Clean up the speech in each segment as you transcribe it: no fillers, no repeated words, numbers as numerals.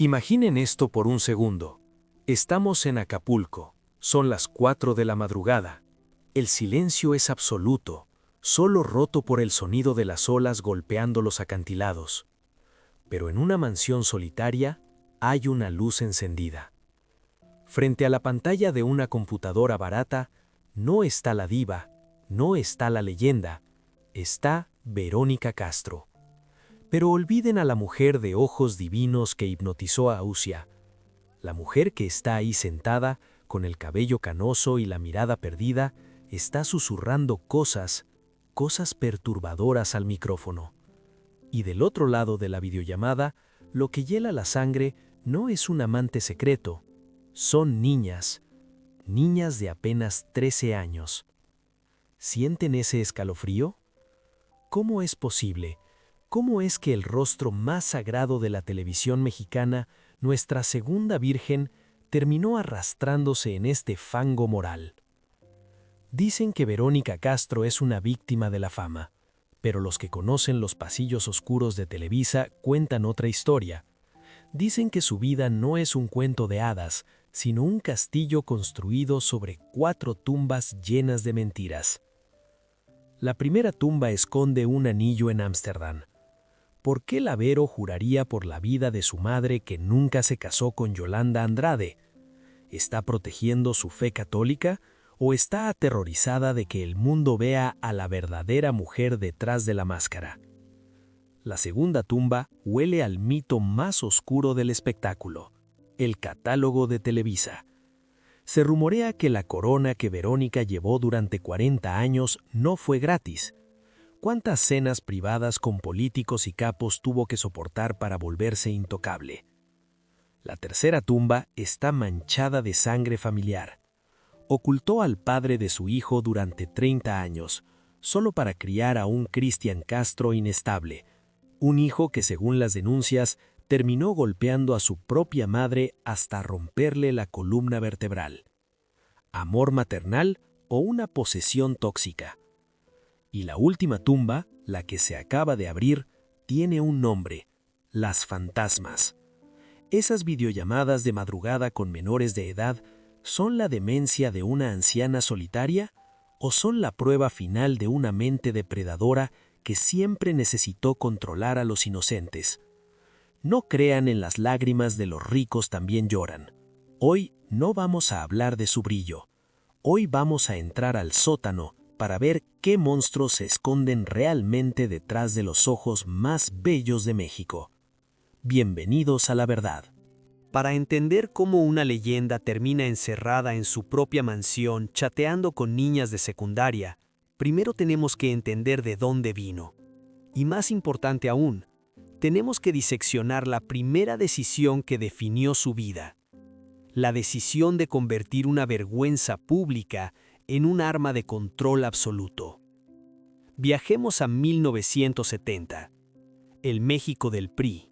Imaginen esto por un segundo. Estamos en Acapulco. Son las 4 de la madrugada. El silencio es absoluto, solo roto por el sonido de las olas golpeando los acantilados. Pero en una mansión solitaria hay una luz encendida. Frente a la pantalla de una computadora barata, no está la diva, no está la leyenda, está Verónica Castro. Pero olviden a la mujer de ojos divinos que hipnotizó a Ausia. La mujer que está ahí sentada, con el cabello canoso y la mirada perdida, está susurrando cosas perturbadoras al micrófono. Y del otro lado de la videollamada, lo que hiela la sangre no es un amante secreto, son niñas de apenas 13 años. ¿Sienten ese escalofrío? ¿Cómo es posible? ¿Cómo es que el rostro más sagrado de la televisión mexicana, nuestra segunda virgen, terminó arrastrándose en este fango moral? Dicen que Verónica Castro es una víctima de la fama, pero los que conocen los pasillos oscuros de Televisa cuentan otra historia. Dicen que su vida no es un cuento de hadas, sino un castillo construido sobre 4 tumbas llenas de mentiras. La primera tumba esconde un anillo en Ámsterdam. ¿Por qué la Vero juraría por la vida de su madre que nunca se casó con Yolanda Andrade? ¿Está protegiendo su fe católica o está aterrorizada de que el mundo vea a la verdadera mujer detrás de la máscara? La segunda tumba huele al mito más oscuro del espectáculo, el catálogo de Televisa. Se rumorea que la corona que Verónica llevó durante 40 años no fue gratis. ¿Cuántas cenas privadas con políticos y capos tuvo que soportar para volverse intocable? La tercera tumba está manchada de sangre familiar. Ocultó al padre de su hijo durante 30 años, solo para criar a un Cristian Castro inestable, un hijo que, según las denuncias, terminó golpeando a su propia madre hasta romperle la columna vertebral. ¿Amor maternal o una posesión tóxica? Y la última tumba, la que se acaba de abrir, tiene un nombre: Las Fantasmas. Esas videollamadas de madrugada con menores de edad, ¿son la demencia de una anciana solitaria o son la prueba final de una mente depredadora que siempre necesitó controlar a los inocentes? No crean en las lágrimas de los ricos también lloran. Hoy no vamos a hablar de su brillo. Hoy vamos a entrar al sótano para ver qué monstruos se esconden realmente detrás de los ojos más bellos de México. Bienvenidos a la verdad. Para entender cómo una leyenda termina encerrada en su propia mansión chateando con niñas de secundaria, primero tenemos que entender de dónde vino. Y más importante aún, tenemos que diseccionar la primera decisión que definió su vida. La decisión de convertir una vergüenza pública en un arma de control absoluto. Viajemos a 1970, el México del PRI,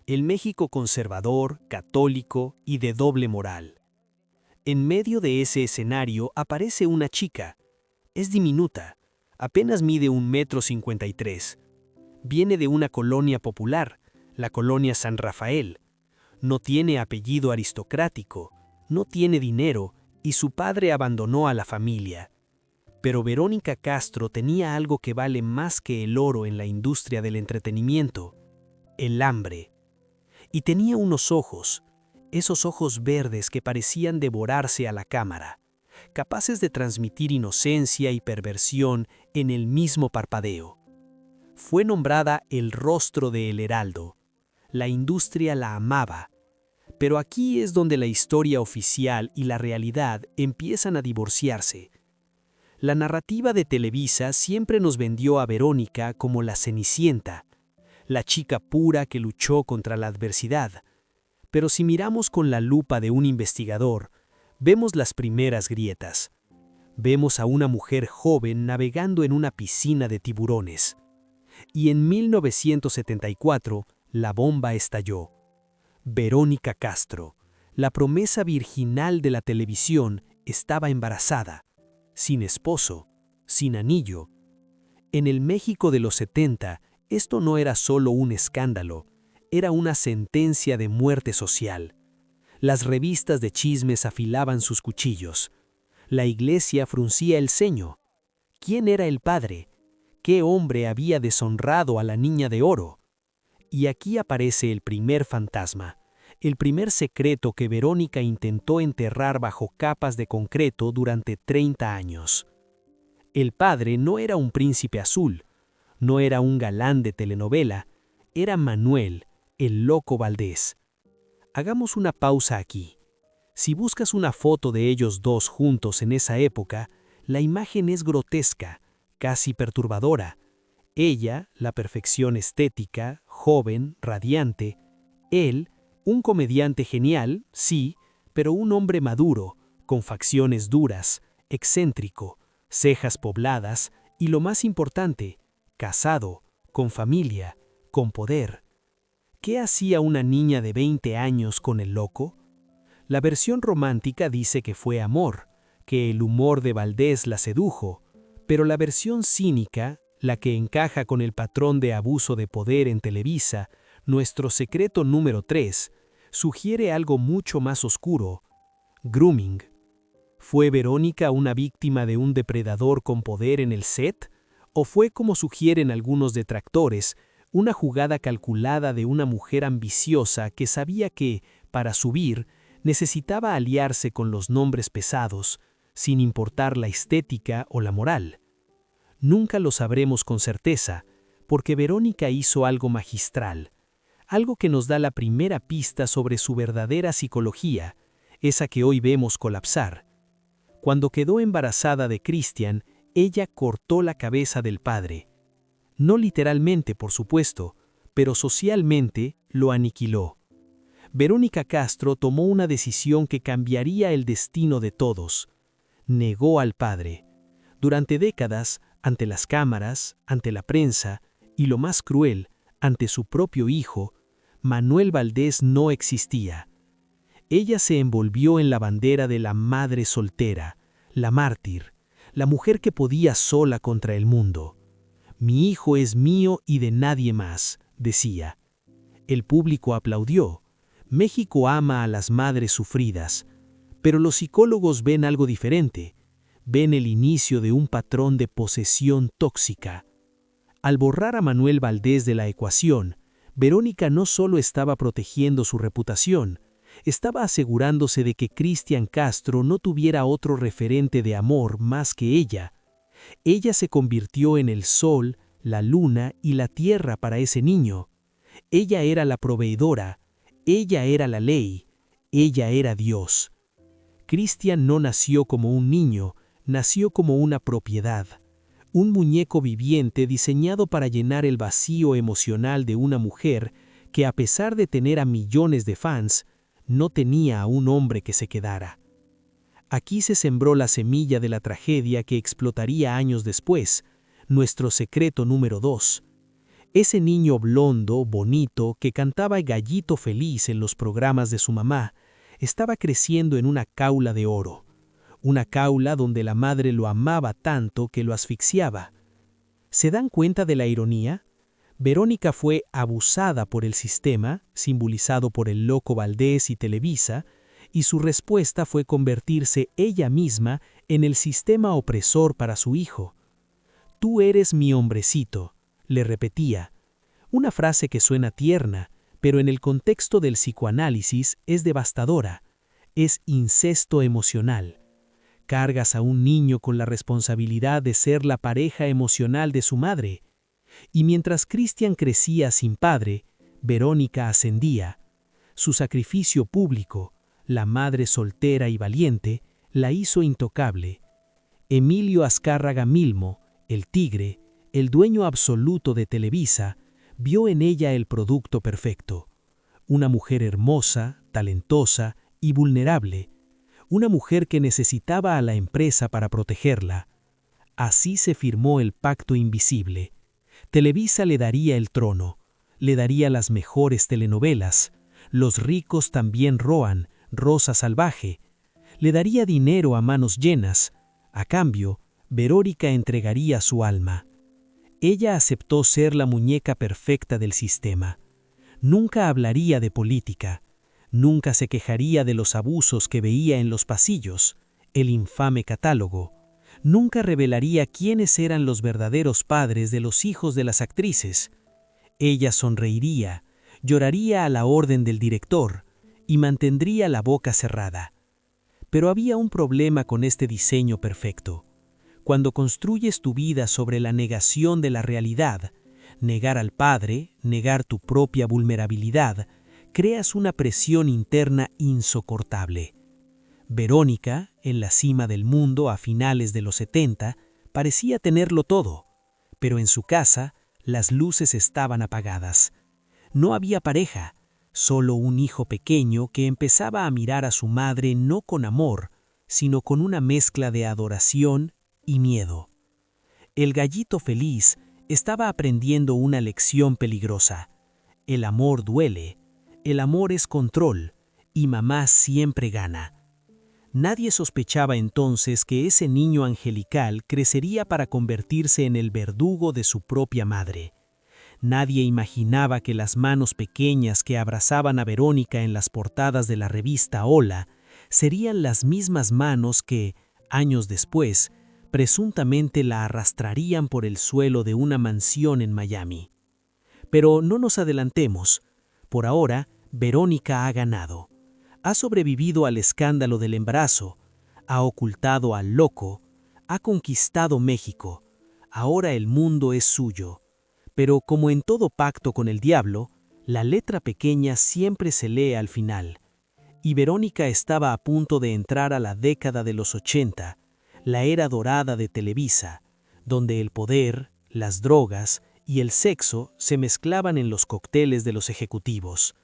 el México conservador, católico y de doble moral. En medio de ese escenario aparece una chica. Es diminuta, apenas mide 1,53 m. Viene de una colonia popular, la colonia San Rafael. No tiene apellido aristocrático, no tiene dinero y su padre abandonó a la familia. Pero Verónica Castro tenía algo que vale más que el oro en la industria del entretenimiento: el hambre. Y tenía unos ojos, esos ojos verdes que parecían devorarse a la cámara, capaces de transmitir inocencia y perversión en el mismo parpadeo. Fue nombrada el rostro de El Heraldo. La industria la amaba. Pero aquí es donde la historia oficial y la realidad empiezan a divorciarse. La narrativa de Televisa siempre nos vendió a Verónica como la Cenicienta, la chica pura que luchó contra la adversidad. Pero si miramos con la lupa de un investigador, vemos las primeras grietas. Vemos a una mujer joven navegando en una piscina de tiburones. Y en 1974, la bomba estalló. Verónica Castro, la promesa virginal de la televisión, estaba embarazada, sin esposo, sin anillo. En el México de los 70, esto no era solo un escándalo, era una sentencia de muerte social. Las revistas de chismes afilaban sus cuchillos. La iglesia fruncía el ceño. ¿Quién era el padre? ¿Qué hombre había deshonrado a la niña de oro? Y aquí aparece el primer fantasma, el primer secreto que Verónica intentó enterrar bajo capas de concreto durante 30 años. El padre no era un príncipe azul, no era un galán de telenovela, era Manuel, el loco Valdés. Hagamos una pausa aquí. Si buscas una foto de ellos dos juntos en esa época, la imagen es grotesca, casi perturbadora. Ella, la perfección estética, joven, radiante. Él, un comediante genial, sí, pero un hombre maduro, con facciones duras, excéntrico, cejas pobladas y, lo más importante, casado, con familia, con poder. ¿Qué hacía una niña de 20 años con el loco? La versión romántica dice que fue amor, que el humor de Valdés la sedujo, pero la versión cínica, la que encaja con el patrón de abuso de poder en Televisa, nuestro secreto número 3, sugiere algo mucho más oscuro: grooming. ¿Fue Verónica una víctima de un depredador con poder en el set? ¿O fue, como sugieren algunos detractores, una jugada calculada de una mujer ambiciosa que sabía que, para subir, necesitaba aliarse con los nombres pesados, sin importar la estética o la moral? Nunca lo sabremos con certeza, porque Verónica hizo algo magistral, algo que nos da la primera pista sobre su verdadera psicología, esa que hoy vemos colapsar. Cuando quedó embarazada de Christian, ella cortó la cabeza del padre. No literalmente, por supuesto, pero socialmente lo aniquiló. Verónica Castro tomó una decisión que cambiaría el destino de todos. Negó al padre. Durante décadas, ante las cámaras, ante la prensa, y lo más cruel, ante su propio hijo, Manuel Valdés no existía. Ella se envolvió en la bandera de la madre soltera, la mártir, la mujer que podía sola contra el mundo. Mi hijo es mío y de nadie más, decía. El público aplaudió. México ama a las madres sufridas, pero los psicólogos ven algo diferente. Ven el inicio de un patrón de posesión tóxica. Al borrar a Manuel Valdés de la ecuación, Verónica no solo estaba protegiendo su reputación, estaba asegurándose de que Christian Castro no tuviera otro referente de amor más que ella. Ella se convirtió en el sol, la luna y la tierra para ese niño. Ella era la proveedora, ella era la ley, ella era Dios. Christian no nació como un niño, nació como una propiedad, un muñeco viviente diseñado para llenar el vacío emocional de una mujer que, a pesar de tener a millones de fans, no tenía a un hombre que se quedara. Aquí se sembró la semilla de la tragedia que explotaría años después, nuestro secreto número 2. Ese niño blondo, bonito, que cantaba Gallito Feliz en los programas de su mamá, estaba creciendo en una jaula de oro. Una jaula donde la madre lo amaba tanto que lo asfixiaba. ¿Se dan cuenta de la ironía? Verónica fue abusada por el sistema, simbolizado por el loco Valdés y Televisa, y su respuesta fue convertirse ella misma en el sistema opresor para su hijo. «Tú eres mi hombrecito», le repetía. Una frase que suena tierna, pero en el contexto del psicoanálisis es devastadora. Es incesto emocional. Cargas a un niño con la responsabilidad de ser la pareja emocional de su madre. Y mientras Christian crecía sin padre, Verónica ascendía. Su sacrificio público, la madre soltera y valiente, la hizo intocable. Emilio Azcárraga Milmo, el tigre, el dueño absoluto de Televisa, vio en ella el producto perfecto. Una mujer hermosa, talentosa y vulnerable. Una mujer que necesitaba a la empresa para protegerla. Así se firmó el pacto invisible. Televisa le daría el trono, le daría las mejores telenovelas. Los ricos también roan, Rosa Salvaje. Le daría dinero a manos llenas. A cambio, Verónica entregaría su alma. Ella aceptó ser la muñeca perfecta del sistema. Nunca hablaría de política, nunca se quejaría de los abusos que veía en los pasillos, el infame catálogo. Nunca revelaría quiénes eran los verdaderos padres de los hijos de las actrices. Ella sonreiría, lloraría a la orden del director y mantendría la boca cerrada. Pero había un problema con este diseño perfecto. Cuando construyes tu vida sobre la negación de la realidad, negar al padre, negar tu propia vulnerabilidad, creas una presión interna insoportable. Verónica, en la cima del mundo a finales de los 70, parecía tenerlo todo, pero en su casa las luces estaban apagadas. No había pareja, solo un hijo pequeño que empezaba a mirar a su madre no con amor, sino con una mezcla de adoración y miedo. El gallito feliz estaba aprendiendo una lección peligrosa. El amor duele, el amor es control, y mamá siempre gana. Nadie sospechaba entonces que ese niño angelical crecería para convertirse en el verdugo de su propia madre. Nadie imaginaba que las manos pequeñas que abrazaban a Verónica en las portadas de la revista Hola serían las mismas manos que, años después, presuntamente la arrastrarían por el suelo de una mansión en Miami. Pero no nos adelantemos. Por ahora, Verónica ha ganado. Ha sobrevivido al escándalo del embarazo, ha ocultado al loco, ha conquistado México. Ahora el mundo es suyo. Pero como en todo pacto con el diablo, la letra pequeña siempre se lee al final. Y Verónica estaba a punto de entrar a la década de los 80, la era dorada de Televisa, donde el poder, las drogas y el sexo se mezclaban en los cócteles de los ejecutivos,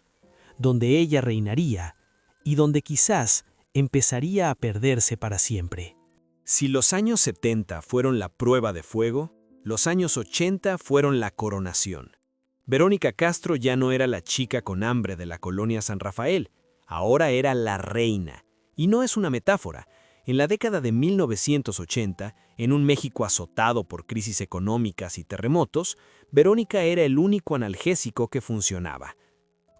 donde ella reinaría y donde quizás empezaría a perderse para siempre. Si los años 70 fueron la prueba de fuego, los años 80 fueron la coronación. Verónica Castro ya no era la chica con hambre de la colonia San Rafael, ahora era la reina. Y no es una metáfora. En la década de 1980, en un México azotado por crisis económicas y terremotos, Verónica era el único analgésico que funcionaba.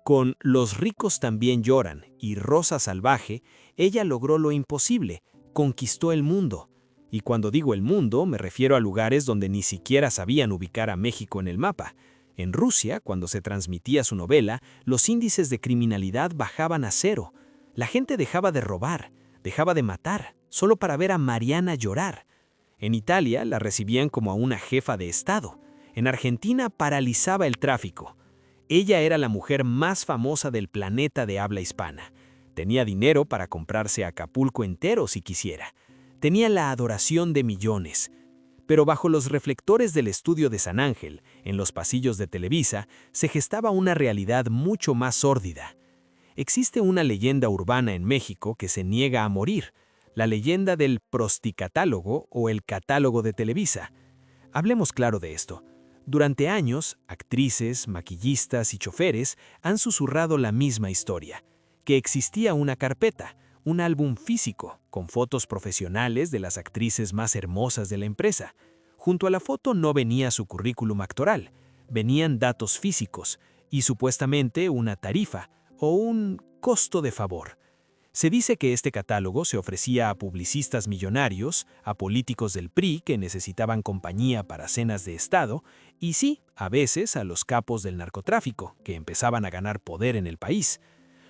Con Los ricos también lloran y Rosa Salvaje, ella logró lo imposible, conquistó el mundo. Y cuando digo el mundo, me refiero a lugares donde ni siquiera sabían ubicar a México en el mapa. En Rusia, cuando se transmitía su novela, los índices de criminalidad bajaban a cero. La gente dejaba de robar, dejaba de matar, solo para ver a Mariana llorar. En Italia la recibían como a una jefa de Estado. En Argentina paralizaba el tráfico. Ella era la mujer más famosa del planeta de habla hispana. Tenía dinero para comprarse Acapulco entero si quisiera. Tenía la adoración de millones. Pero bajo los reflectores del estudio de San Ángel, en los pasillos de Televisa, se gestaba una realidad mucho más sórdida. Existe una leyenda urbana en México que se niega a morir, la leyenda del prosticatálogo o el catálogo de Televisa. Hablemos claro de esto. Durante años, actrices, maquillistas y choferes han susurrado la misma historia, que existía una carpeta, un álbum físico, con fotos profesionales de las actrices más hermosas de la empresa. Junto a la foto no venía su currículum actoral, venían datos físicos y supuestamente una tarifa o un costo de favor. Se dice que este catálogo se ofrecía a publicistas millonarios, a políticos del PRI que necesitaban compañía para cenas de Estado, y sí, a veces a los capos del narcotráfico, que empezaban a ganar poder en el país.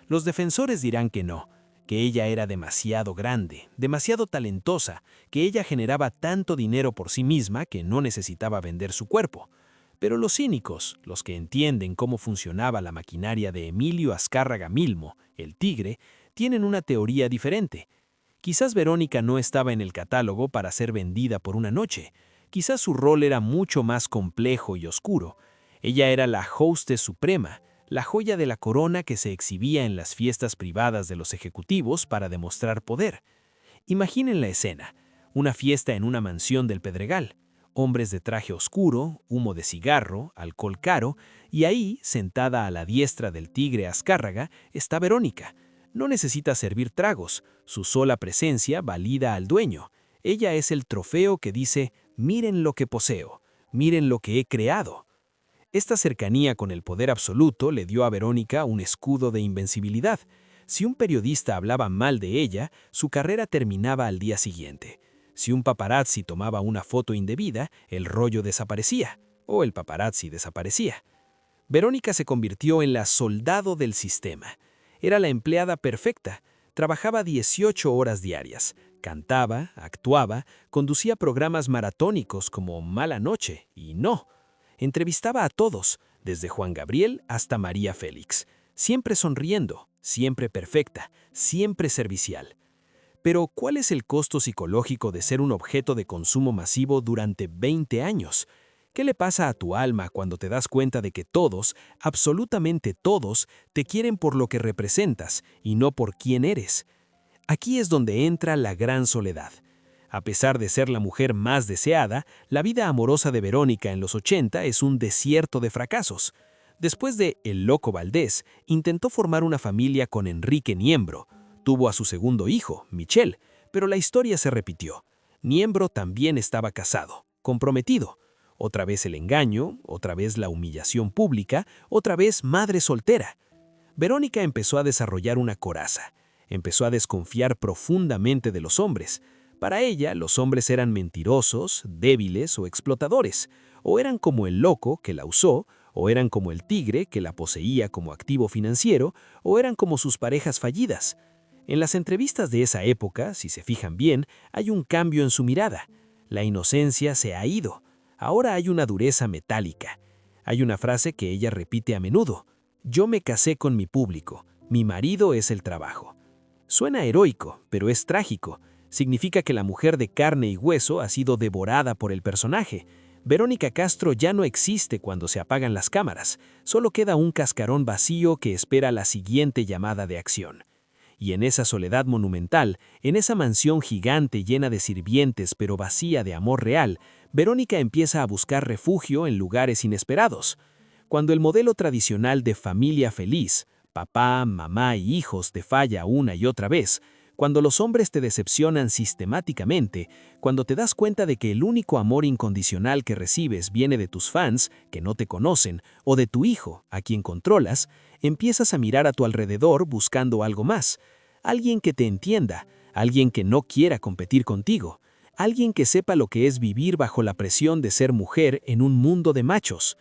Los defensores dirán que no, que ella era demasiado grande, demasiado talentosa, que ella generaba tanto dinero por sí misma que no necesitaba vender su cuerpo. Pero los cínicos, los que entienden cómo funcionaba la maquinaria de Emilio Azcárraga Milmo, el Tigre, tienen una teoría diferente. Quizás Verónica no estaba en el catálogo para ser vendida por una noche. Quizás su rol era mucho más complejo y oscuro. Ella era la hostess suprema, la joya de la corona que se exhibía en las fiestas privadas de los ejecutivos para demostrar poder. Imaginen la escena, una fiesta en una mansión del Pedregal, hombres de traje oscuro, humo de cigarro, alcohol caro, y ahí, sentada a la diestra del Tigre Azcárraga, está Verónica. No necesita servir tragos, su sola presencia valida al dueño. Ella es el trofeo que dice, miren lo que poseo, miren lo que he creado. Esta cercanía con el poder absoluto le dio a Verónica un escudo de invencibilidad. Si un periodista hablaba mal de ella, su carrera terminaba al día siguiente. Si un paparazzi tomaba una foto indebida, el rollo desaparecía, o el paparazzi desaparecía. Verónica se convirtió en la soldado del sistema. Era la empleada perfecta. Trabajaba 18 horas diarias. Cantaba, actuaba, conducía programas maratónicos como Mala Noche y No. Entrevistaba a todos, desde Juan Gabriel hasta María Félix. Siempre sonriendo, siempre perfecta, siempre servicial. Pero, ¿cuál es el costo psicológico de ser un objeto de consumo masivo durante 20 años? ¿Qué le pasa a tu alma cuando te das cuenta de que todos, absolutamente todos, te quieren por lo que representas y no por quién eres? Aquí es donde entra la gran soledad. A pesar de ser la mujer más deseada, la vida amorosa de Verónica en los 80 es un desierto de fracasos. Después de El Loco Valdés, intentó formar una familia con Enrique Niembro. Tuvo a su segundo hijo, Michel, pero la historia se repitió. Niembro también estaba casado, comprometido. Otra vez el engaño, otra vez la humillación pública, otra vez madre soltera. Verónica empezó a desarrollar una coraza. Empezó a desconfiar profundamente de los hombres. Para ella, los hombres eran mentirosos, débiles o explotadores. O eran como el loco que la usó, o eran como el tigre que la poseía como activo financiero, o eran como sus parejas fallidas. En las entrevistas de esa época, si se fijan bien, hay un cambio en su mirada. La inocencia se ha ido. Ahora hay una dureza metálica. Hay una frase que ella repite a menudo. Yo me casé con mi público. Mi marido es el trabajo. Suena heroico, pero es trágico. Significa que la mujer de carne y hueso ha sido devorada por el personaje. Verónica Castro ya no existe cuando se apagan las cámaras. Solo queda un cascarón vacío que espera la siguiente llamada de acción. Y en esa soledad monumental, en esa mansión gigante llena de sirvientes pero vacía de amor real, Verónica empieza a buscar refugio en lugares inesperados. Cuando el modelo tradicional de familia feliz, papá, mamá y hijos te falla una y otra vez, cuando los hombres te decepcionan sistemáticamente, cuando te das cuenta de que el único amor incondicional que recibes viene de tus fans, que no te conocen, o de tu hijo, a quien controlas, empiezas a mirar a tu alrededor buscando algo más. Alguien que te entienda, alguien que no quiera competir contigo, alguien que sepa lo que es vivir bajo la presión de ser mujer en un mundo de machos.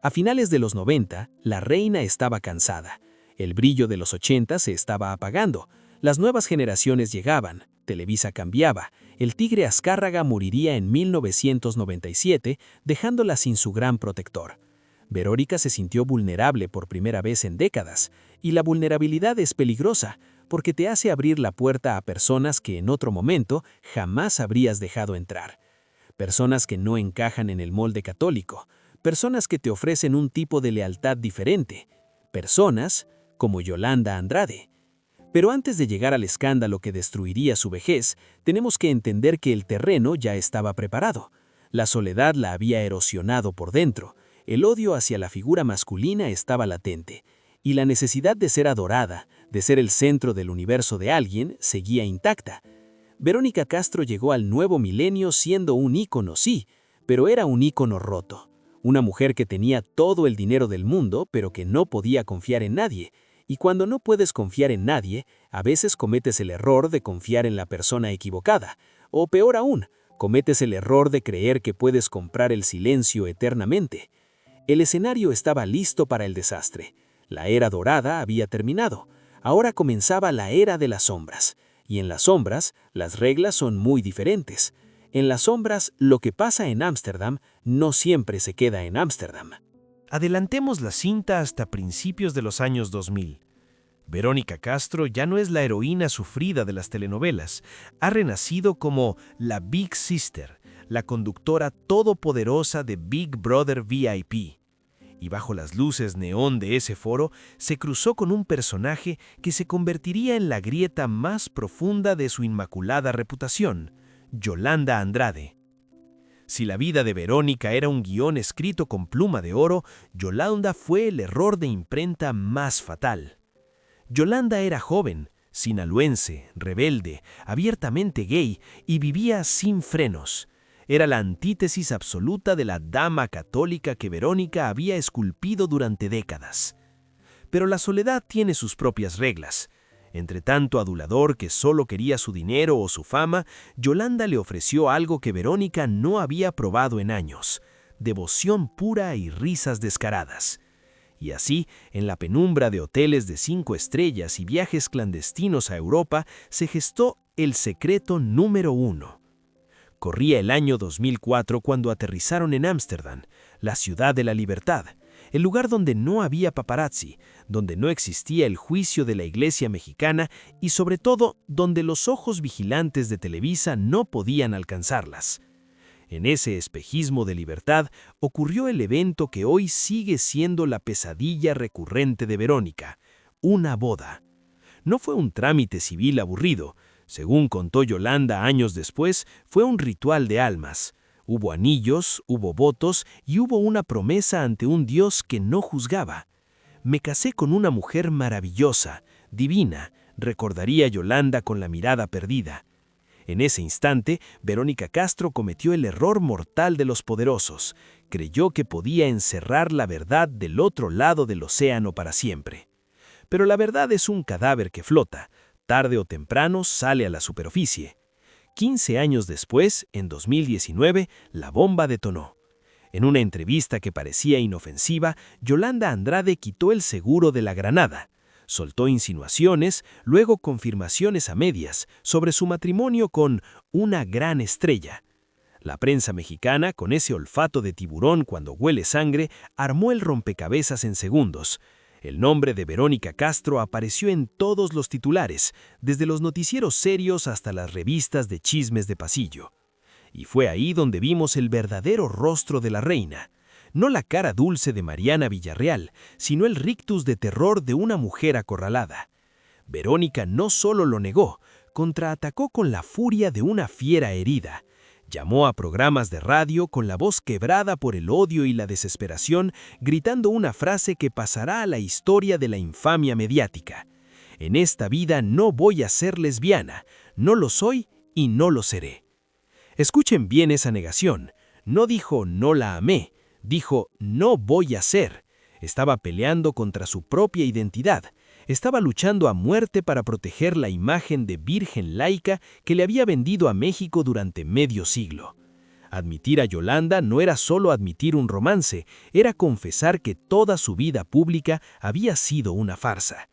A finales de los 90, la reina estaba cansada. El brillo de los 80 se estaba apagando. Las nuevas generaciones llegaban, Televisa cambiaba, el tigre Azcárraga moriría en 1997, dejándola sin su gran protector. Verónica se sintió vulnerable por primera vez en décadas, y la vulnerabilidad es peligrosa, porque te hace abrir la puerta a personas que en otro momento jamás habrías dejado entrar. Personas que no encajan en el molde católico, personas que te ofrecen un tipo de lealtad diferente, personas como Yolanda Andrade. Pero antes de llegar al escándalo que destruiría su vejez, tenemos que entender que el terreno ya estaba preparado. La soledad la había erosionado por dentro, el odio hacia la figura masculina estaba latente, y la necesidad de ser adorada, de ser el centro del universo de alguien, seguía intacta. Verónica Castro llegó al nuevo milenio siendo un ícono, sí, pero era un ícono roto. Una mujer que tenía todo el dinero del mundo, pero que no podía confiar en nadie. Y cuando no puedes confiar en nadie, a veces cometes el error de confiar en la persona equivocada. O peor aún, cometes el error de creer que puedes comprar el silencio eternamente. El escenario estaba listo para el desastre. La era dorada había terminado. Ahora comenzaba la era de las sombras. Y en las sombras, las reglas son muy diferentes. En las sombras, lo que pasa en Ámsterdam no siempre se queda en Ámsterdam. Adelantemos la cinta hasta principios de los años 2000. Verónica Castro ya no es la heroína sufrida de las telenovelas. Ha renacido como la Big Sister, la conductora todopoderosa de Big Brother VIP. Y bajo las luces neón de ese foro, se cruzó con un personaje que se convertiría en la grieta más profunda de su inmaculada reputación, Yolanda Andrade. Si la vida de Verónica era un guión escrito con pluma de oro, Yolanda fue el error de imprenta más fatal. Yolanda era joven, sinaloense, rebelde, abiertamente gay y vivía sin frenos. Era la antítesis absoluta de la dama católica que Verónica había esculpido durante décadas. Pero la soledad tiene sus propias reglas. Entre tanto adulador que solo quería su dinero o su fama, Yolanda le ofreció algo que Verónica no había probado en años: devoción pura y risas descaradas. Y así, en la penumbra de hoteles de 5 estrellas y viajes clandestinos a Europa, se gestó el secreto número 1. Corría el año 2004 cuando aterrizaron en Ámsterdam, la ciudad de la libertad, el lugar donde no había paparazzi, donde no existía el juicio de la iglesia mexicana y sobre todo donde los ojos vigilantes de Televisa no podían alcanzarlas. En ese espejismo de libertad ocurrió el evento que hoy sigue siendo la pesadilla recurrente de Verónica: una boda. No fue un trámite civil aburrido. Según contó Yolanda años después, fue un ritual de almas. Hubo anillos, hubo votos y hubo una promesa ante un Dios que no juzgaba. Me casé con una mujer maravillosa, divina, recordaría Yolanda con la mirada perdida. En ese instante, Verónica Castro cometió el error mortal de los poderosos. Creyó que podía encerrar la verdad del otro lado del océano para siempre. Pero la verdad es un cadáver que flota. Tarde o temprano sale a la superficie. 15 años después, en 2019, la bomba detonó. En una entrevista que parecía inofensiva, Yolanda Andrade quitó el seguro de la granada. Soltó insinuaciones, luego confirmaciones a medias, sobre su matrimonio con una gran estrella. La prensa mexicana, con ese olfato de tiburón cuando huele sangre, armó el rompecabezas en segundos. El nombre de Verónica Castro apareció en todos los titulares, desde los noticieros serios hasta las revistas de chismes de pasillo. Y fue ahí donde vimos el verdadero rostro de la reina. No la cara dulce de Mariana Villarreal, sino el rictus de terror de una mujer acorralada. Verónica no solo lo negó, contraatacó con la furia de una fiera herida. Llamó a programas de radio con la voz quebrada por el odio y la desesperación, gritando una frase que pasará a la historia de la infamia mediática: en esta vida no voy a ser lesbiana, no lo soy y no lo seré. Escuchen bien esa negación. No dijo no la amé, dijo no voy a ser. Estaba peleando contra su propia identidad. Estaba luchando a muerte para proteger la imagen de virgen laica que le había vendido a México durante medio siglo. Admitir a Yolanda no era solo admitir un romance, era confesar que toda su vida pública había sido una farsa.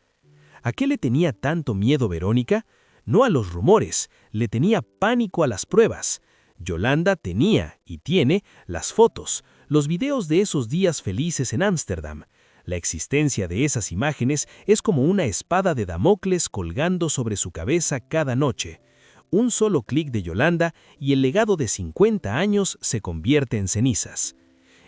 ¿A qué le tenía tanto miedo Verónica? No a los rumores, le tenía pánico a las pruebas. Yolanda tenía y tiene las fotos, los videos de esos días felices en Ámsterdam. La existencia de esas imágenes es como una espada de Damocles colgando sobre su cabeza cada noche. Un solo clic de Yolanda y el legado de 50 años se convierte en cenizas.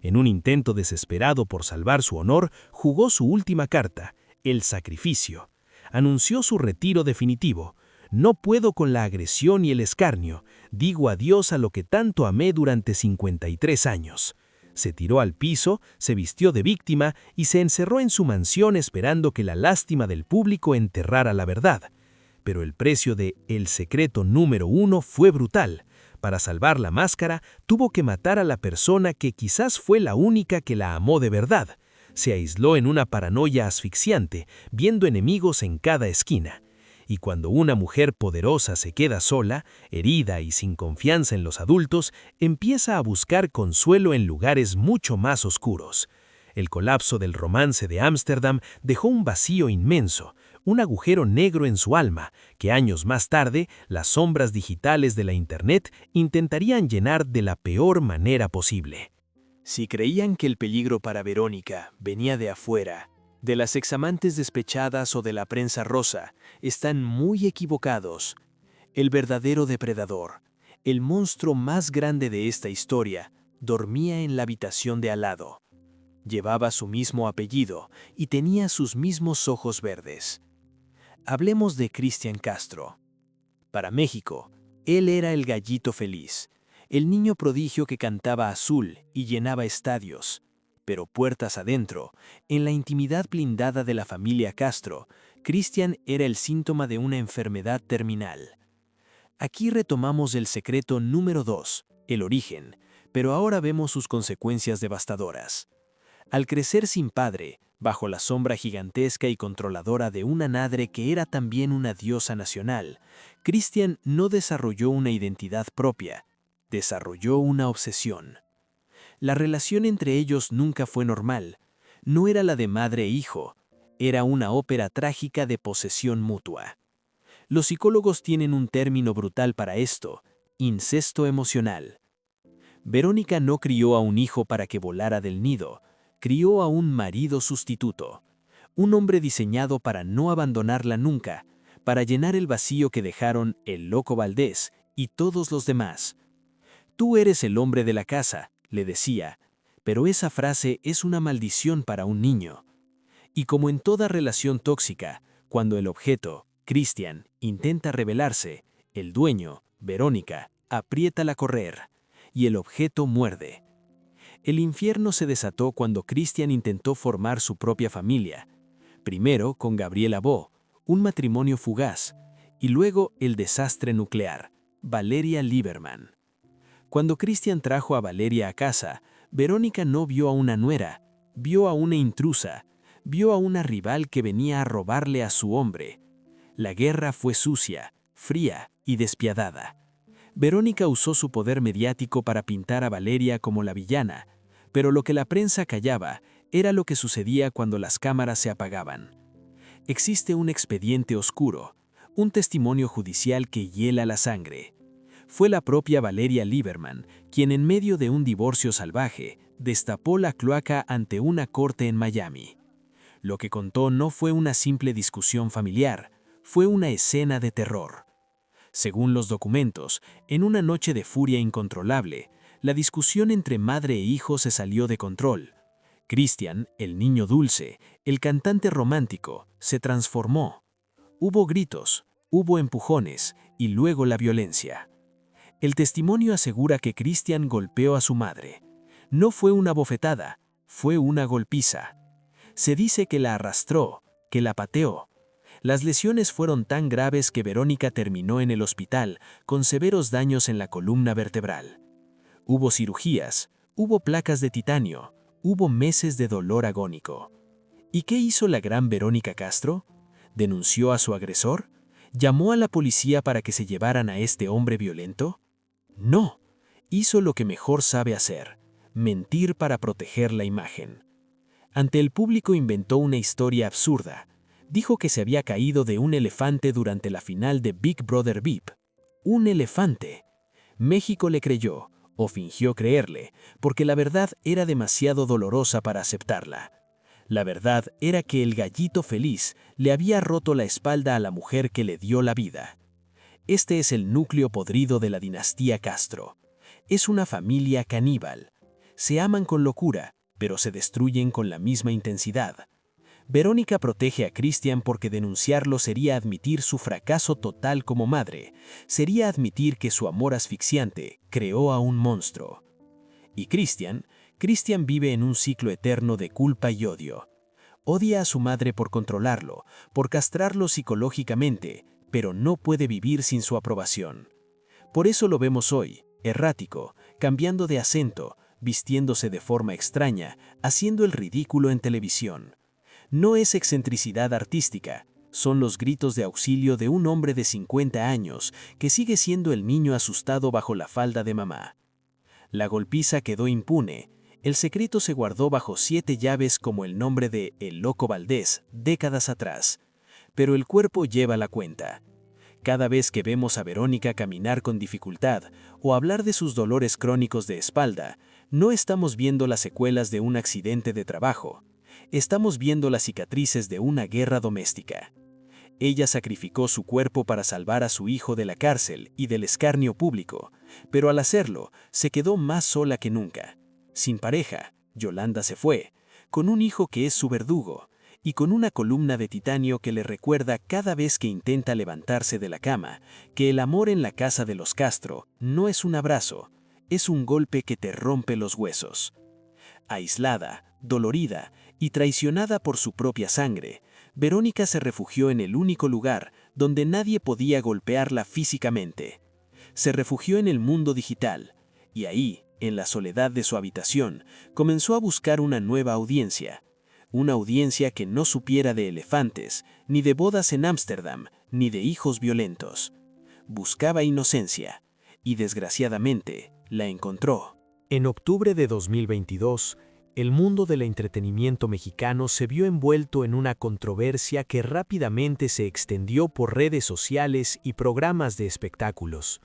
En un intento desesperado por salvar su honor, jugó su última carta, el sacrificio. Anunció su retiro definitivo. No puedo con la agresión y el escarnio. Digo adiós a lo que tanto amé durante 53 años. Se tiró al piso, se vistió de víctima y se encerró en su mansión esperando que la lástima del público enterrara la verdad. Pero el precio de El secreto número 1 fue brutal. Para salvar la máscara, tuvo que matar a la persona que quizás fue la única que la amó de verdad. Se aisló en una paranoia asfixiante, viendo enemigos en cada esquina. Y cuando una mujer poderosa se queda sola, herida y sin confianza en los adultos, empieza a buscar consuelo en lugares mucho más oscuros. El colapso del romance de Ámsterdam dejó un vacío inmenso, un agujero negro en su alma, que años más tarde las sombras digitales de la Internet intentarían llenar de la peor manera posible. Si creían que el peligro para Verónica venía de afuera, de las examantes despechadas o de la prensa rosa, están muy equivocados. El verdadero depredador, el monstruo más grande de esta historia, dormía en la habitación de al lado. Llevaba su mismo apellido y tenía sus mismos ojos verdes. Hablemos de Cristian Castro. Para México, él era el gallito feliz, el niño prodigio que cantaba azul y llenaba estadios. Pero puertas adentro, en la intimidad blindada de la familia Castro, Cristian era el síntoma de una enfermedad terminal. Aquí retomamos el secreto número 2, el origen, pero ahora vemos sus consecuencias devastadoras. Al crecer sin padre, bajo la sombra gigantesca y controladora de una madre que era también una diosa nacional, Christian no desarrolló una identidad propia, desarrolló una obsesión. La relación entre ellos nunca fue normal, no era la de madre e hijo, era una ópera trágica de posesión mutua. Los psicólogos tienen un término brutal para esto: incesto emocional. Verónica no crió a un hijo para que volara del nido, crió a un marido sustituto, un hombre diseñado para no abandonarla nunca, para llenar el vacío que dejaron el Loco Valdés y todos los demás. Tú eres el hombre de la casa, le decía, pero esa frase es una maldición para un niño. Y como en toda relación tóxica, cuando el objeto, Christian, intenta rebelarse, el dueño, Verónica, apriétala a correr, y el objeto muerde. El infierno se desató cuando Christian intentó formar su propia familia, primero con Gabriela Bo, un matrimonio fugaz, y luego el desastre nuclear, Valeria Lieberman. Cuando Christian trajo a Valeria a casa, Verónica no vio a una nuera, vio a una intrusa, vio a una rival que venía a robarle a su hombre. La guerra fue sucia, fría y despiadada. Verónica usó su poder mediático para pintar a Valeria como la villana, pero lo que la prensa callaba era lo que sucedía cuando las cámaras se apagaban. Existe un expediente oscuro, un testimonio judicial que hiela la sangre. Fue la propia Valeria Lieberman quien, en medio de un divorcio salvaje, destapó la cloaca ante una corte en Miami. Lo que contó no fue una simple discusión familiar, fue una escena de terror. Según los documentos, en una noche de furia incontrolable, la discusión entre madre e hijo se salió de control. Christian, el niño dulce, el cantante romántico, se transformó. Hubo gritos, hubo empujones y luego la violencia. El testimonio asegura que Christian golpeó a su madre. No fue una bofetada, fue una golpiza. Se dice que la arrastró, que la pateó. Las lesiones fueron tan graves que Verónica terminó en el hospital con severos daños en la columna vertebral. Hubo cirugías, hubo placas de titanio, hubo meses de dolor agónico. ¿Y qué hizo la gran Verónica Castro? ¿Denunció a su agresor? ¿Llamó a la policía para que se llevaran a este hombre violento? No, hizo lo que mejor sabe hacer: mentir para proteger la imagen. Ante el público inventó una historia absurda. Dijo que se había caído de un elefante durante la final de Big Brother VIP. ¡Un elefante! México le creyó, o fingió creerle, porque la verdad era demasiado dolorosa para aceptarla. La verdad era que el gallito feliz le había roto la espalda a la mujer que le dio la vida. Este es el núcleo podrido de la dinastía Castro. Es una familia caníbal. Se aman con locura, pero se destruyen con la misma intensidad. Verónica protege a Christian porque denunciarlo sería admitir su fracaso total como madre, sería admitir que su amor asfixiante creó a un monstruo. Y Christian vive en un ciclo eterno de culpa y odio. Odia a su madre por controlarlo, por castrarlo psicológicamente, pero no puede vivir sin su aprobación. Por eso lo vemos hoy, errático, cambiando de acento, vistiéndose de forma extraña, haciendo el ridículo en televisión. No es excentricidad artística, son los gritos de auxilio de un hombre de 50 años que sigue siendo el niño asustado bajo la falda de mamá. La golpiza quedó impune, el secreto se guardó bajo 7 llaves como el nombre de El Loco Valdés décadas atrás, pero el cuerpo lleva la cuenta. Cada vez que vemos a Verónica caminar con dificultad o hablar de sus dolores crónicos de espalda, no estamos viendo las secuelas de un accidente de trabajo. Estamos viendo las cicatrices de una guerra doméstica. Ella sacrificó su cuerpo para salvar a su hijo de la cárcel y del escarnio público, pero al hacerlo, se quedó más sola que nunca. Sin pareja, Yolanda se fue, con un hijo que es su verdugo, y con una columna de titanio que le recuerda cada vez que intenta levantarse de la cama, que el amor en la casa de los Castro no es un abrazo, es un golpe que te rompe los huesos. Aislada, dolorida y traicionada por su propia sangre, Verónica se refugió en el único lugar donde nadie podía golpearla físicamente. Se refugió en el mundo digital, Y ahí, en la soledad de su habitación, comenzó a buscar una nueva audiencia. Una audiencia que no supiera de elefantes, ni de bodas en Ámsterdam, ni de hijos violentos. Buscaba inocencia, y desgraciadamente, la encontró. En octubre de 2022, el mundo del entretenimiento mexicano se vio envuelto en una controversia que rápidamente se extendió por redes sociales y programas de espectáculos.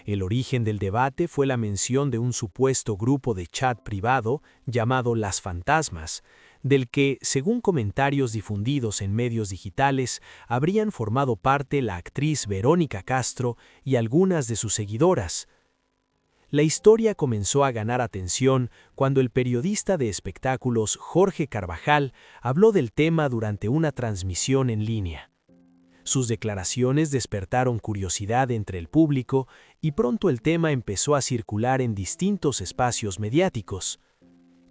El origen del debate fue la mención de un supuesto grupo de chat privado llamado Las Fantasmas, del que, según comentarios difundidos en medios digitales, habrían formado parte la actriz Verónica Castro y algunas de sus seguidoras. La historia comenzó a ganar atención cuando el periodista de espectáculos Jorge Carvajal habló del tema durante una transmisión en línea. Sus declaraciones despertaron curiosidad entre el público y pronto el tema empezó a circular en distintos espacios mediáticos.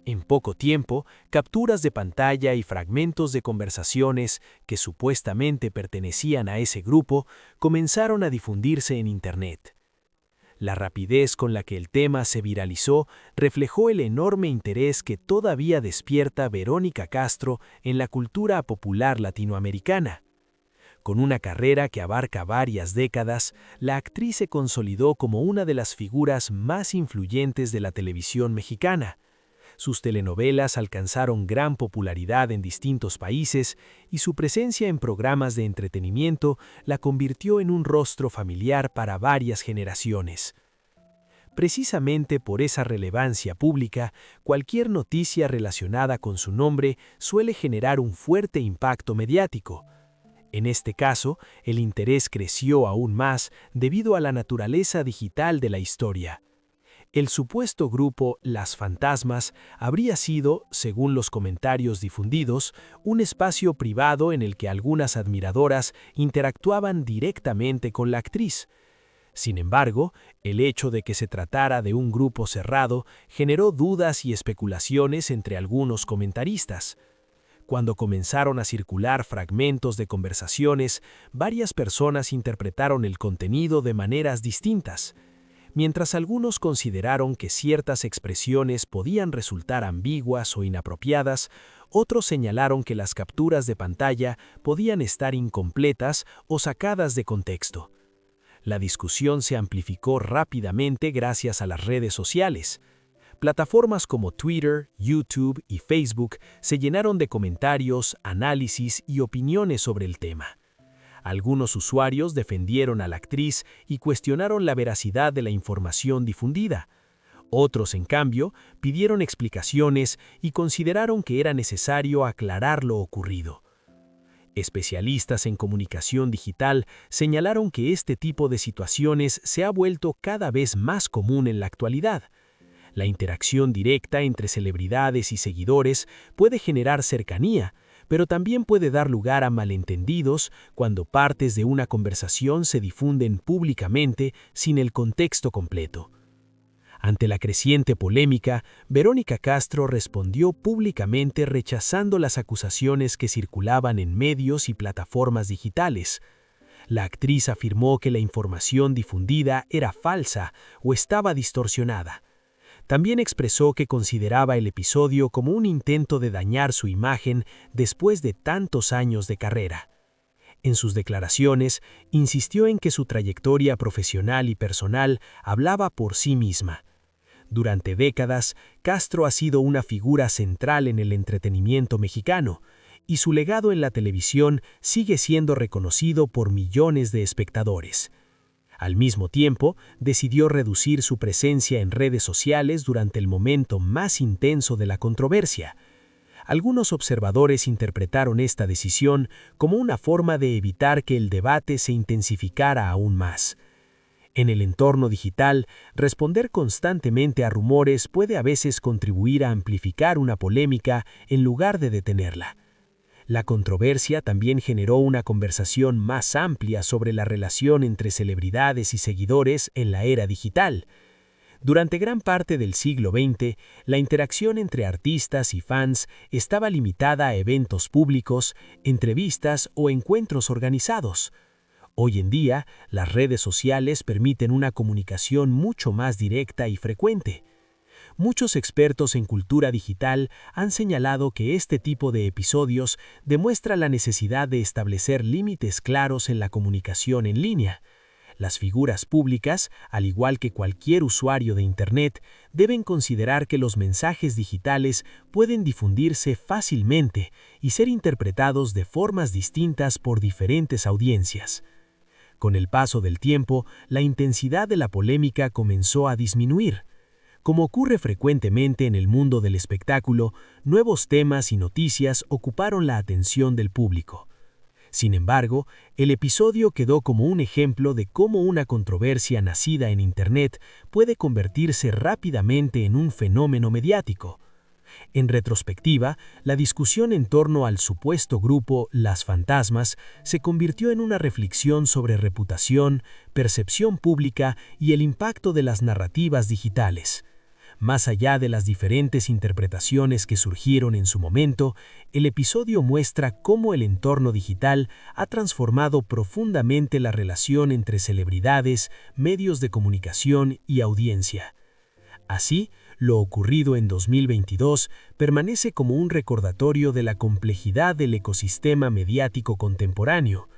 En poco tiempo, capturas de pantalla y fragmentos de conversaciones que supuestamente pertenecían a ese grupo comenzaron a difundirse en Internet. La rapidez con la que el tema se viralizó reflejó el enorme interés que todavía despierta Verónica Castro en la cultura popular latinoamericana. Con una carrera que abarca varias décadas, la actriz se consolidó como una de las figuras más influyentes de la televisión mexicana. Sus telenovelas alcanzaron gran popularidad en distintos países y su presencia en programas de entretenimiento la convirtió en un rostro familiar para varias generaciones. Precisamente por esa relevancia pública, cualquier noticia relacionada con su nombre suele generar un fuerte impacto mediático. En este caso, el interés creció aún más debido a la naturaleza digital de la historia. El supuesto grupo Las Fantasmas habría sido, según los comentarios difundidos, un espacio privado en el que algunas admiradoras interactuaban directamente con la actriz. Sin embargo, el hecho de que se tratara de un grupo cerrado generó dudas y especulaciones entre algunos comentaristas. Cuando comenzaron a circular fragmentos de conversaciones, varias personas interpretaron el contenido de maneras distintas. Mientras algunos consideraron que ciertas expresiones podían resultar ambiguas o inapropiadas, otros señalaron que las capturas de pantalla podían estar incompletas o sacadas de contexto. La discusión se amplificó rápidamente gracias a las redes sociales. Plataformas como Twitter, YouTube y Facebook se llenaron de comentarios, análisis y opiniones sobre el tema. Algunos usuarios defendieron a la actriz y cuestionaron la veracidad de la información difundida. Otros, en cambio, pidieron explicaciones y consideraron que era necesario aclarar lo ocurrido. Especialistas en comunicación digital señalaron que este tipo de situaciones se ha vuelto cada vez más común en la actualidad. La interacción directa entre celebridades y seguidores puede generar cercanía, pero también puede dar lugar a malentendidos cuando partes de una conversación se difunden públicamente sin el contexto completo. Ante la creciente polémica, Verónica Castro respondió públicamente rechazando las acusaciones que circulaban en medios y plataformas digitales. La actriz afirmó que la información difundida era falsa o estaba distorsionada. También expresó que consideraba el episodio como un intento de dañar su imagen después de tantos años de carrera. En sus declaraciones, insistió en que su trayectoria profesional y personal hablaba por sí misma. Durante décadas, Castro ha sido una figura central en el entretenimiento mexicano, y su legado en la televisión sigue siendo reconocido por millones de espectadores. Al mismo tiempo, decidió reducir su presencia en redes sociales durante el momento más intenso de la controversia. Algunos observadores interpretaron esta decisión como una forma de evitar que el debate se intensificara aún más. En el entorno digital, responder constantemente a rumores puede a veces contribuir a amplificar una polémica en lugar de detenerla. La controversia también generó una conversación más amplia sobre la relación entre celebridades y seguidores en la era digital. Durante gran parte del siglo XX, la interacción entre artistas y fans estaba limitada a eventos públicos, entrevistas o encuentros organizados. Hoy en día, las redes sociales permiten una comunicación mucho más directa y frecuente. Muchos expertos en cultura digital han señalado que este tipo de episodios demuestra la necesidad de establecer límites claros en la comunicación en línea. Las figuras públicas, al igual que cualquier usuario de Internet, deben considerar que los mensajes digitales pueden difundirse fácilmente y ser interpretados de formas distintas por diferentes audiencias. Con el paso del tiempo, la intensidad de la polémica comenzó a disminuir. Como ocurre frecuentemente en el mundo del espectáculo, nuevos temas y noticias ocuparon la atención del público. Sin embargo, el episodio quedó como un ejemplo de cómo una controversia nacida en Internet puede convertirse rápidamente en un fenómeno mediático. En retrospectiva, la discusión en torno al supuesto grupo Las Fantasmas se convirtió en una reflexión sobre reputación, percepción pública y el impacto de las narrativas digitales. Más allá de las diferentes interpretaciones que surgieron en su momento, el episodio muestra cómo el entorno digital ha transformado profundamente la relación entre celebridades, medios de comunicación y audiencia. Así, lo ocurrido en 2022 permanece como un recordatorio de la complejidad del ecosistema mediático contemporáneo.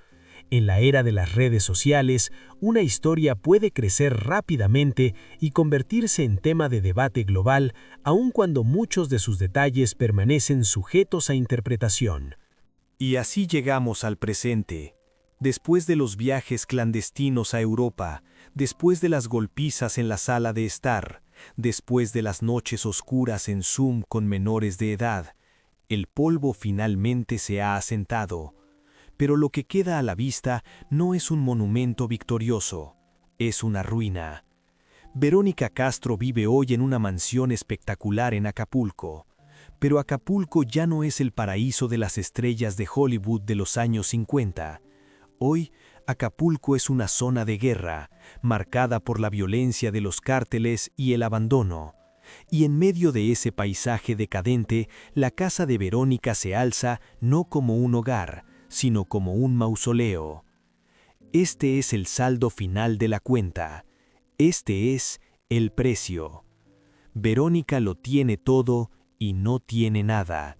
En la era de las redes sociales, una historia puede crecer rápidamente y convertirse en tema de debate global, aun cuando muchos de sus detalles permanecen sujetos a interpretación. Y así llegamos al presente. Después de los viajes clandestinos a Europa, después de las golpizas en la sala de estar, después de las noches oscuras en Zoom con menores de edad, el polvo finalmente se ha asentado. Pero lo que queda a la vista no es un monumento victorioso, es una ruina. Verónica Castro vive hoy en una mansión espectacular en Acapulco, pero Acapulco ya no es el paraíso de las estrellas de Hollywood de los años 50. Hoy, Acapulco es una zona de guerra, marcada por la violencia de los cárteles y el abandono. Y en medio de ese paisaje decadente, la casa de Verónica se alza no como un hogar, sino como un mausoleo. Este es el saldo final de la cuenta. Este es el precio. Verónica lo tiene todo y no tiene nada.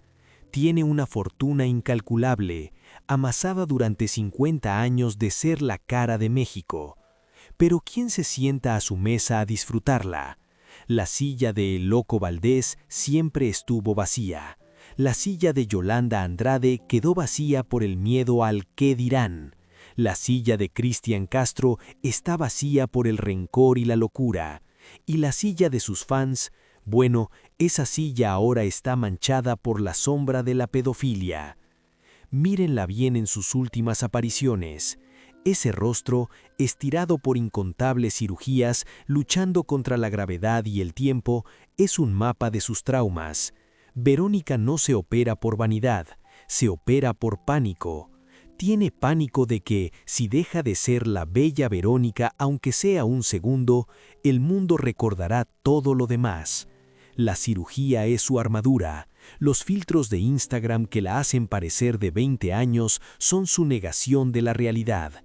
Tiene una fortuna incalculable, amasada durante 50 años de ser la cara de México. Pero ¿quién se sienta a su mesa a disfrutarla? La silla de El Loco Valdés siempre estuvo vacía. La silla de Yolanda Andrade quedó vacía por el miedo al ¿qué dirán? La silla de Cristian Castro está vacía por el rencor y la locura. Y la silla de sus fans, bueno, esa silla ahora está manchada por la sombra de la pedofilia. Mírenla bien en sus últimas apariciones. Ese rostro, estirado por incontables cirugías, luchando contra la gravedad y el tiempo, es un mapa de sus traumas. Verónica no se opera por vanidad, se opera por pánico. Tiene pánico de que, si deja de ser la bella Verónica, aunque sea un segundo, el mundo recordará todo lo demás. La cirugía es su armadura. Los filtros de Instagram que la hacen parecer de 20 años son su negación de la realidad.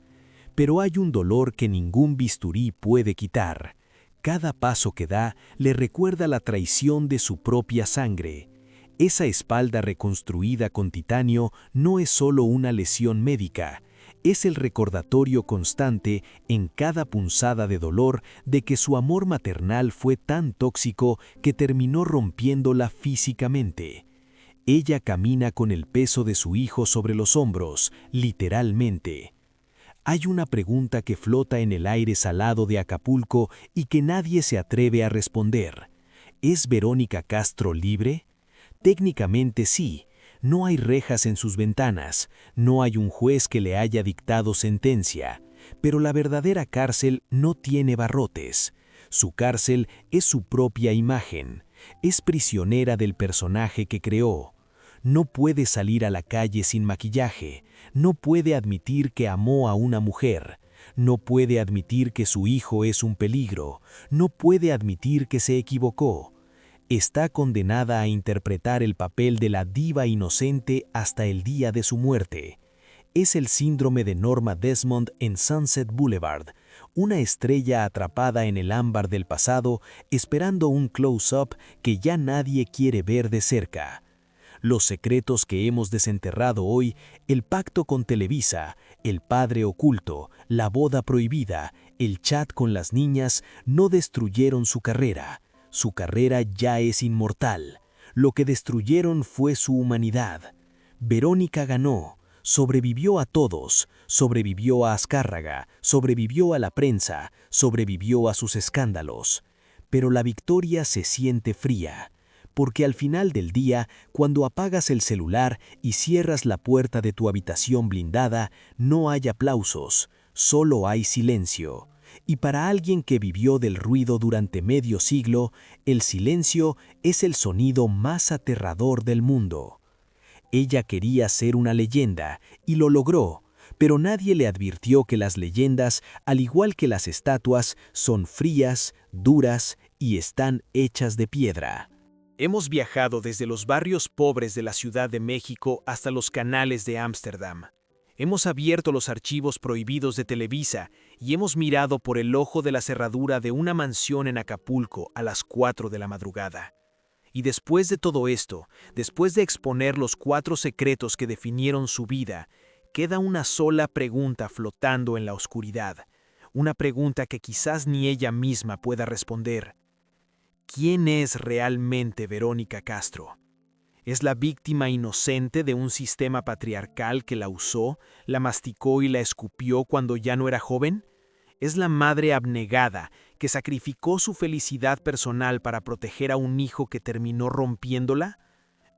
Pero hay un dolor que ningún bisturí puede quitar. Cada paso que da le recuerda la traición de su propia sangre. Esa espalda reconstruida con titanio no es solo una lesión médica, es el recordatorio constante en cada punzada de dolor de que su amor maternal fue tan tóxico que terminó rompiéndola físicamente. Ella camina con el peso de su hijo sobre los hombros, literalmente. Hay una pregunta que flota en el aire salado de Acapulco y que nadie se atreve a responder. ¿Es Verónica Castro libre? Técnicamente sí, no hay rejas en sus ventanas, no hay un juez que le haya dictado sentencia, pero la verdadera cárcel no tiene barrotes. Su cárcel es su propia imagen, es prisionera del personaje que creó. No puede salir a la calle sin maquillaje, no puede admitir que amó a una mujer, no puede admitir que su hijo es un peligro, no puede admitir que se equivocó. Está condenada a interpretar el papel de la diva inocente hasta el día de su muerte. Es el síndrome de Norma Desmond en Sunset Boulevard, una estrella atrapada en el ámbar del pasado esperando un close-up que ya nadie quiere ver de cerca. Los secretos que hemos desenterrado hoy, el pacto con Televisa, el padre oculto, la boda prohibida, el chat con las niñas, no destruyeron su carrera. Su carrera ya es inmortal. Lo que destruyeron fue su humanidad. Verónica ganó, sobrevivió a todos, sobrevivió a Azcárraga, sobrevivió a la prensa, sobrevivió a sus escándalos. Pero la victoria se siente fría. Porque al final del día, cuando apagas el celular y cierras la puerta de tu habitación blindada, no hay aplausos, solo hay silencio. Y para alguien que vivió del ruido durante medio siglo, el silencio es el sonido más aterrador del mundo. Ella quería ser una leyenda, y lo logró, pero nadie le advirtió que las leyendas, al igual que las estatuas, son frías, duras y están hechas de piedra. Hemos viajado desde los barrios pobres de la Ciudad de México hasta los canales de Ámsterdam. Hemos abierto los archivos prohibidos de Televisa y hemos mirado por el ojo de la cerradura de una mansión en Acapulco a las 4 de la madrugada. Y después de todo esto, después de exponer los 4 secretos que definieron su vida, queda una sola pregunta flotando en la oscuridad. Una pregunta que quizás ni ella misma pueda responder. ¿Quién es realmente Verónica Castro? ¿Es la víctima inocente de un sistema patriarcal que la usó, la masticó y la escupió cuando ya no era joven? ¿Es la madre abnegada que sacrificó su felicidad personal para proteger a un hijo que terminó rompiéndola?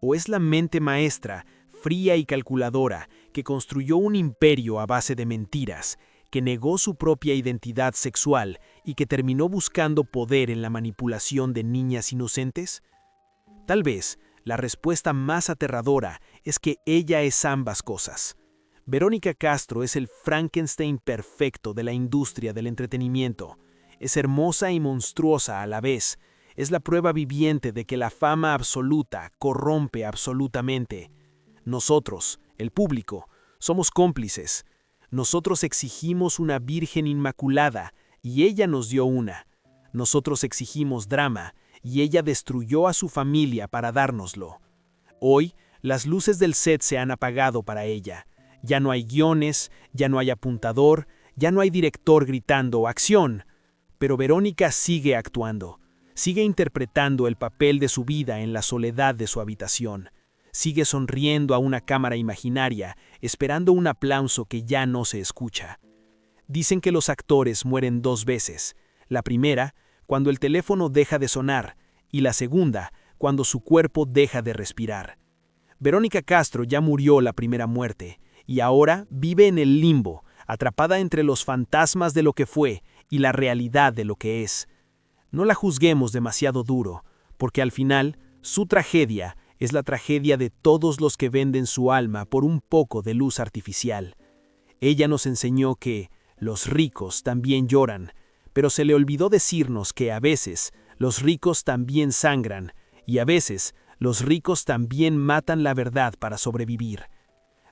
¿O es la mente maestra, fría y calculadora, que construyó un imperio a base de mentiras, que negó su propia identidad sexual y que terminó buscando poder en la manipulación de niñas inocentes? Tal vez la respuesta más aterradora es que ella es ambas cosas. Verónica Castro es el Frankenstein perfecto de la industria del entretenimiento. Es hermosa y monstruosa a la vez. Es la prueba viviente de que la fama absoluta corrompe absolutamente. Nosotros, el público, somos cómplices. Nosotros exigimos una virgen inmaculada y ella nos dio una. Nosotros exigimos drama y ella destruyó a su familia para dárnoslo. Hoy, las luces del set se han apagado para ella. Ya no hay guiones, ya no hay apuntador, ya no hay director gritando ¡acción! Pero Verónica sigue actuando, sigue interpretando el papel de su vida en la soledad de su habitación. Sigue sonriendo a una cámara imaginaria, esperando un aplauso que ya no se escucha. Dicen que los actores mueren 2 veces. La primera, cuando el teléfono deja de sonar, y la segunda, cuando su cuerpo deja de respirar. Verónica Castro ya murió la primera muerte, y ahora vive en el limbo, atrapada entre los fantasmas de lo que fue y la realidad de lo que es. No la juzguemos demasiado duro, porque al final, su tragedia es la tragedia de todos los que venden su alma por un poco de luz artificial. Ella nos enseñó que los ricos también lloran, pero se le olvidó decirnos que a veces los ricos también sangran y a veces los ricos también matan la verdad para sobrevivir.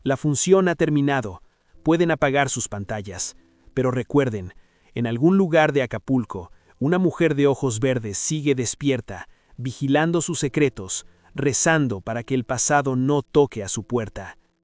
La función ha terminado, pueden apagar sus pantallas, pero recuerden, en algún lugar de Acapulco, una mujer de ojos verdes sigue despierta, vigilando sus secretos, rezando para que el pasado no toque a su puerta.